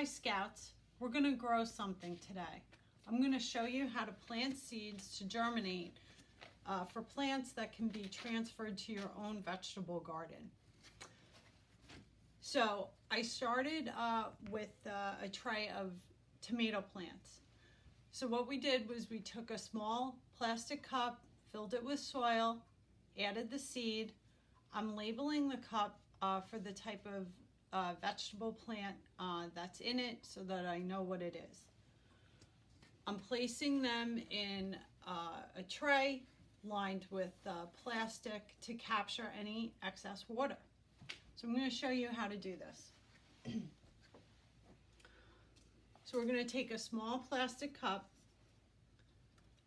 Scouts, we're going to grow something today. I'm going to show you how to plant seeds to germinate for plants that can be transferred to your own vegetable garden. So I started with a tray of tomato plants. So what we did was we took a small plastic cup, filled it with soil, added the seed. I'm labeling the cup for the type of vegetable plant that's in it so that I know what it is. I'm placing them in a tray lined with plastic to capture any excess water. So I'm going to show you how to do this. So we're going to take a small plastic cup,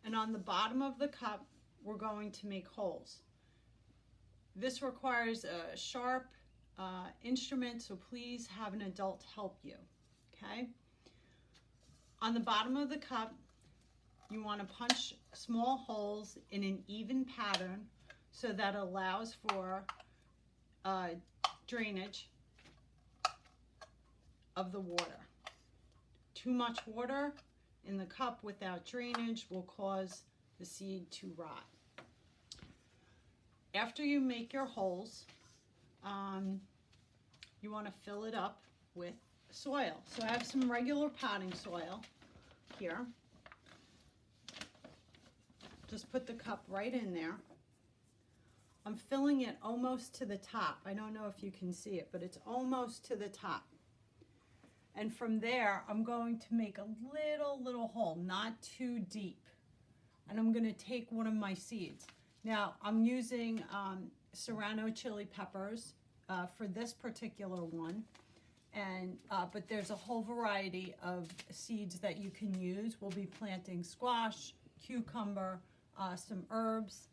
and on the bottom of the cup we're going to make holes. This requires a sharp instrument, so please have an adult help you. Okay? On the bottom of the cup you want to punch small holes in an even pattern so that allows for drainage of the water. Too much water in the cup without drainage will cause the seed to rot. After you make your holes, you want to fill it up with soil. So I have some regular potting soil here. Just put the cup right in there. I'm filling it almost to the top. I don't know if you can see it, but it's almost to the top. And from there, I'm going to make a little hole, not too deep. And I'm going to take one of my seeds. Now, I'm using serrano chili peppers for this particular one. And but there's a whole variety of seeds that you can use. We'll be planting squash, cucumber, some herbs.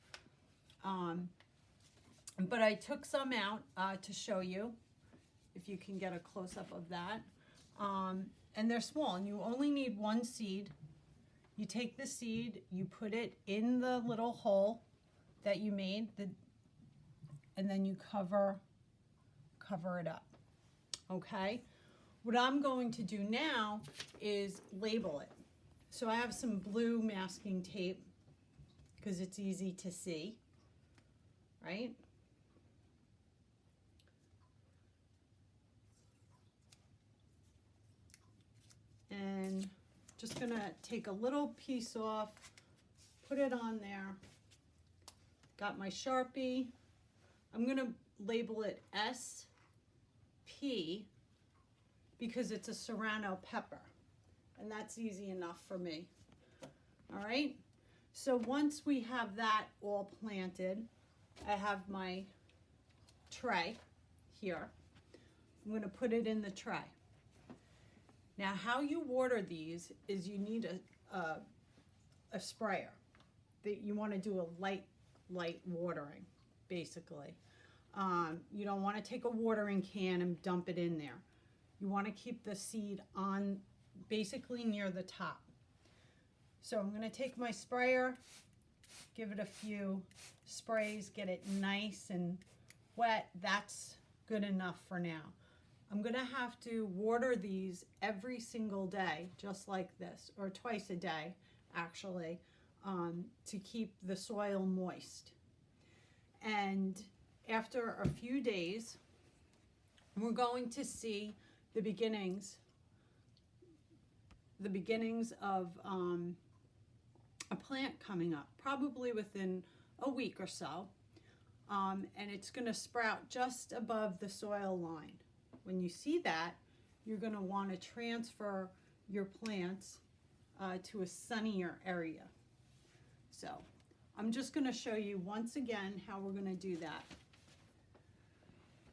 But I took some out to show you, if you can get a close-up of that. And they're small, and you only need one seed. You take the seed, you put it in the little hole that you made, and then you cover it up. Okay? What I'm going to do now is label it. So I have some blue masking tape because it's easy to see, right? And just gonna take a little piece off, put it on there. Got my Sharpie. I'm gonna label it SP because it's a serrano pepper, and that's easy enough for me. All right, so once we have that all planted, I have my tray here. I'm gonna put it in the tray. Now, how you water these is you need a sprayer. That you want to do a light watering, basically. You don't want to take a watering can and dump it in there. You want to keep the seed on basically near the top. So I'm going to take my sprayer, give it a few sprays, get it nice and wet. That's good enough for now. I'm going to have to water these every single day, just like this, or twice a day, actually, to keep the soil moist. And after a few days, we're going to see the beginnings of a plant coming up, probably within a week or so. And it's going to sprout just above the soil line. When you see that, you're going to want to transfer your plants to a sunnier area. So I'm just going to show you once again how we're going to do that.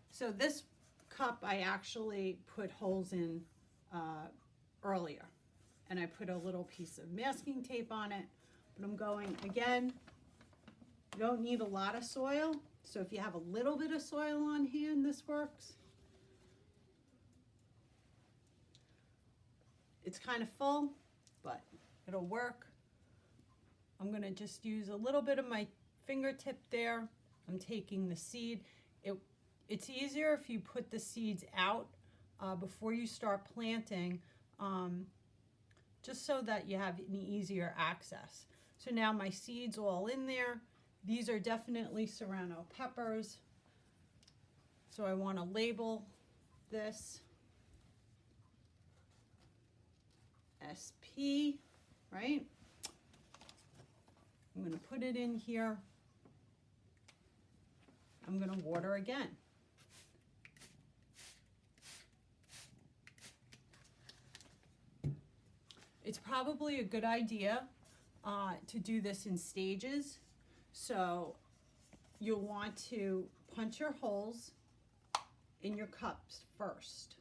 So this cup I actually put holes in earlier, and I put a little piece of masking tape on it, but I'm going again. You don't need a lot of soil, so if you have a little bit of soil on hand, this works. It's kind of full, but it'll work. I'm going to just use a little bit of my fingertip there. I'm taking the seed. It's easier if you put the seeds out before you start planting, just so that you have an easier access. So now my seeds all in there. These are definitely Serrano peppers. So I want to label this SP, right? I'm going to put it in here. I'm going to water again. It's probably a good idea to do this in stages. So you'll want to punch your holes in your cups first.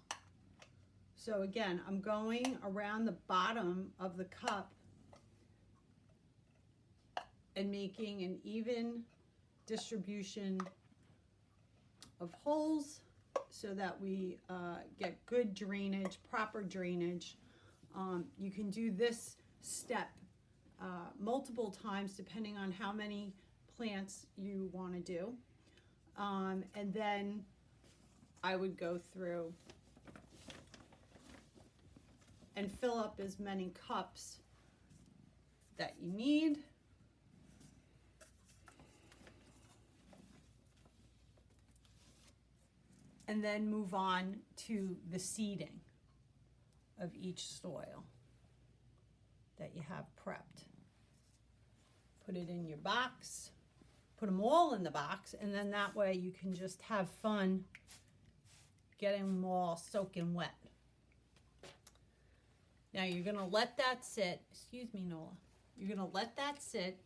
So again, I'm going around the bottom of the cup and making an even distribution of holes so that we get good drainage, proper drainage. You can do this step multiple times depending on how many plants you want to do. And then I would go through and fill up as many cups that you need. And then move on to the seeding of each soil that you have prepped. Put it in your box, put them all in the box, and then that way you can just have fun getting them all soaking wet. Now you're gonna let that sit, excuse me, Nola. You're gonna let that sit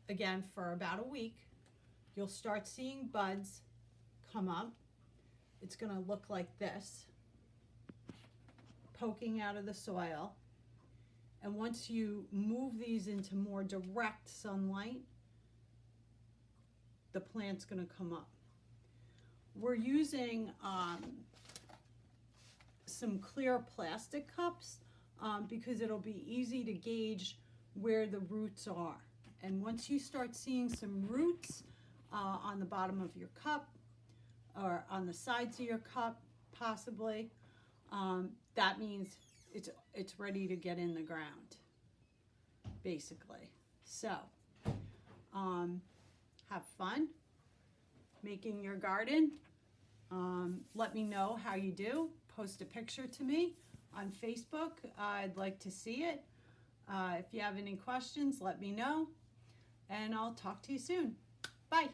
again for about a week. You'll start seeing buds come up. It's gonna look like this, poking out of the soil. And once you move these into more direct sunlight, the plant's gonna come up. We're using some clear plastic cups because it'll be easy to gauge where the roots are. And once you start seeing some roots on the bottom of your cup or on the sides of your cup, possibly, that means it's ready to get in the ground, basically. So, have fun making your garden. Let me know how you do. Post a picture to me on Facebook. I'd like to see it. If you have any questions, let me know, and I'll talk to you soon. Bye.